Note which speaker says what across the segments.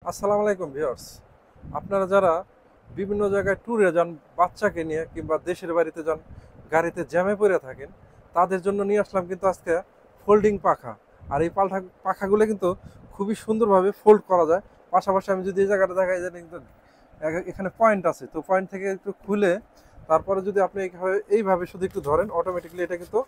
Speaker 1: আসসালামু আলাইকুম ভিউয়ার্স। আপনারা যারা বিভিন্ন জায়গায় ট্যুরে যান বাচ্চাকে নিয়ে কিংবা দেশের বাড়িতে যান, গাড়িতে জ্যামে পড়ে থাকেন, তাদের জন্য নিয়ে আসলাম কিন্তু আজকে ফোল্ডিং পাখা। আর এই পাখাগুলো কিন্তু খুবই সুন্দরভাবে ফোল্ড করা যায়। পাশাপাশি আমি যদি এই জায়গাটা দেখাই যে কিন্তু এখানে পয়েন্ট আছে, তো পয়েন্ট থেকে একটু খুলে তারপরে যদি আপনি এইভাবে শুধু একটু ধরেন, অটোমেটিকলি এটা কিন্তু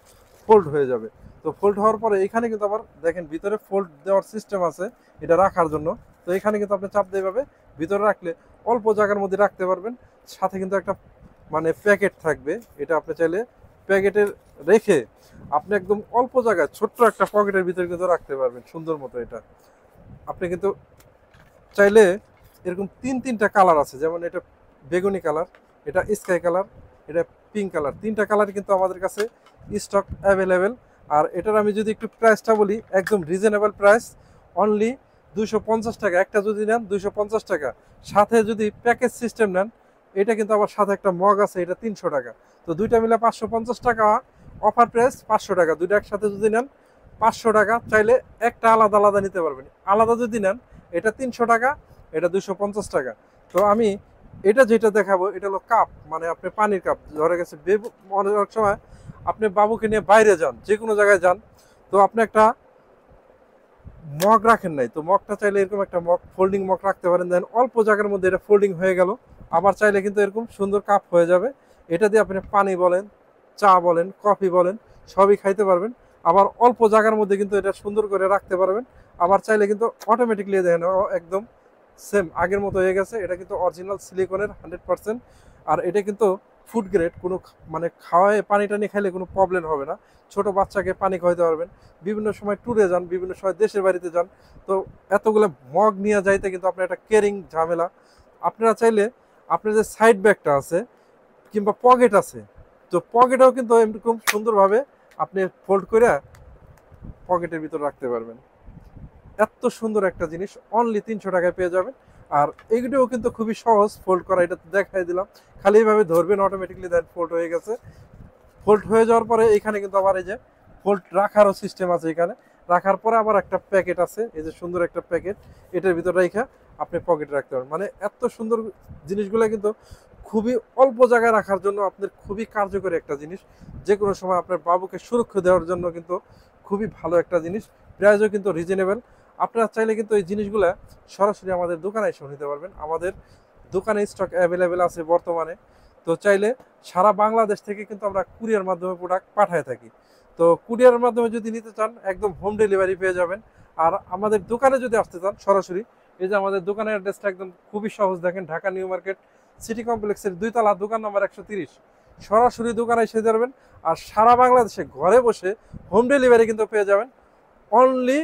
Speaker 1: ফোল্ড হয়ে যাবে। তো ফোল্ড হওয়ার পরে এখানে কিন্তু আবার দেখেন ভিতরে ফোল্ড দেওয়ার সিস্টেম আছে এটা রাখার জন্য। তো এখানে কিন্তু আপনি চাপ দিয়ে এভাবে ভিতরে রাখলে অল্প জায়গার মধ্যে রাখতে পারবেন। সাথে কিন্তু একটা প্যাকেট থাকবে, এটা আপনি চাইলে প্যাকেটের রেখে আপনি একদম অল্প জায়গায় ছোট্ট একটা পকেটের ভিতরে কিন্তু রাখতে পারবেন সুন্দর মতো। এটা আপনি কিন্তু চাইলে এরকম তিনটা কালার আছে, যেমন এটা বেগুনি কালার, এটা স্কাই কালার, এটা পিঙ্ক কালার। তিনটা কালার কিন্তু আমাদের কাছে স্টক অ্যাভেলেবেল। আর এটার আমি যদি একটু প্রাইসটা বলি, একদম রিজনেবল প্রাইস, অনলি 250 টাকা। একটা যদি নেন 250 টাকা, সাথে যদি প্যাকেজ সিস্টেম নেন এটা কিন্তু আবার সাথে একটা মগ আছে, এটা 300 টাকা। তো দুইটা মিলে 550 টাকা অফার প্রাইস, 500 টাকা। দুইটা একসাথে যদি নেন 500 টাকা, চাইলে একটা আলাদা আলাদা নিতে পারবেন। আলাদা যদি নেন এটা 300 টাকা, এটা 250 টাকা। তো আমি এটা যেটা দেখাবো এটা হলো কাপ, আপনি পানির কাপ। ধরে গেছে অনেক সময় আপনি বাবুকে নিয়ে বাইরে যান, যে কোনো জায়গায় যান, তো আপনি একটা মগ রাখেন নাই, তো মগটা চাইলে এরকম একটা মগ, ফোল্ডিং মগ রাখতে পারেন। দেন অল্প জায়গার মধ্যে এটা ফোল্ডিং হয়ে গেল। আবার চাইলে কিন্তু এরকম সুন্দর কাপ হয়ে যাবে। এটা দিয়ে আপনি পানি বলেন, চা বলেন, কফি বলেন, সবই খাইতে পারবেন। আবার অল্প জায়গার মধ্যে কিন্তু এটা সুন্দর করে রাখতে পারবেন। আবার চাইলে কিন্তু অটোমেটিকলি দেখেন একদম সেম আগের মতো হয়ে গেছে। এটা কিন্তু অরিজিনাল সিলিকনের 100%। আর এটা কিন্তু ফুড গ্রেড, কোনো খাওয়ায় পানি টানি খাইলে কোনো প্রবলেম হবে না। ছোট বাচ্চাকে পানি খাওয়াইতে পারবেন। বিভিন্ন সময় ট্যুরে যান, বিভিন্ন সময় দেশের বাড়িতে যান, তো এতগুলো মগ নিয়ে যাইতে কিন্তু আপনার একটা কেরিং ঝামেলা। আপনারা চাইলে আপনার যে সাইড ব্যাগটা আছে কিংবা পকেট আছে, তো পকেটেও কিন্তু এরকম সুন্দরভাবে আপনি ফোল্ড করে পকেটের ভিতর রাখতে পারবেন। এত সুন্দর একটা জিনিস অনলি 300 টাকায় পেয়ে যাবেন। আর এইগুলোও কিন্তু খুবই সহজ ফোল্ড করা, এটা তো দেখাই দিলাম। খালি এইভাবে ধরবেন, অটোমেটিকলি দেন ফোল্ড হয়ে গেছে। ফোল্ড হয়ে যাওয়ার পরে এখানে কিন্তু আবার এই যে ফোল্ড রাখারও সিস্টেম আছে। এখানে রাখার পরে আবার একটা প্যাকেট আছে, এই যে সুন্দর একটা প্যাকেট, এটার ভিতরে রেখে আপনি পকেটে রাখতে পারেন। এত সুন্দর জিনিসগুলো কিন্তু খুবই অল্প জায়গায় রাখার জন্য আপনার খুবই কার্যকরী একটা জিনিস। যে কোনো সময় আপনার বাবুকে সুরক্ষা দেওয়ার জন্য কিন্তু খুবই ভালো একটা জিনিস। প্রাইসও কিন্তু রিজনেবল। আপনারা চাইলে কিন্তু এই জিনিসগুলো সরাসরি আমাদের দোকানে এসে নিতে পারবেন। আমাদের দোকানে স্টক অ্যাভেলেবেল আছে বর্তমানে। তো চাইলে সারা বাংলাদেশ থেকে কিন্তু আমরা কুরিয়ার মাধ্যমে প্রোডাক্ট পাঠায় থাকি। তো কুরিয়ারের মাধ্যমে যদি নিতে চান একদম হোম ডেলিভারি পেয়ে যাবেন। আর আমাদের দোকানে যদি আসতে চান সরাসরি, এই যে আমাদের দোকানের অ্যাড্রেসটা একদম খুবই সহজ, দেখেন ঢাকা নিউ মার্কেট সিটি কমপ্লেক্সের 2 তলা, দোকান নম্বর 130। সরাসরি দোকানে এসে যাবেন। আর সারা বাংলাদেশে ঘরে বসে হোম ডেলিভারি কিন্তু পেয়ে যাবেন। অনলি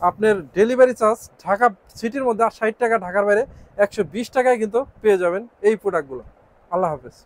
Speaker 1: আপনার ডেলিভারি চার্জ ঢাকা সিটির মধ্যে 60 টাকা, ঢাকার বাইরে 120 টাকায় কিন্তু পেয়ে যাবেন এই প্রোডাক্টগুলো। আল্লাহ হাফেজ।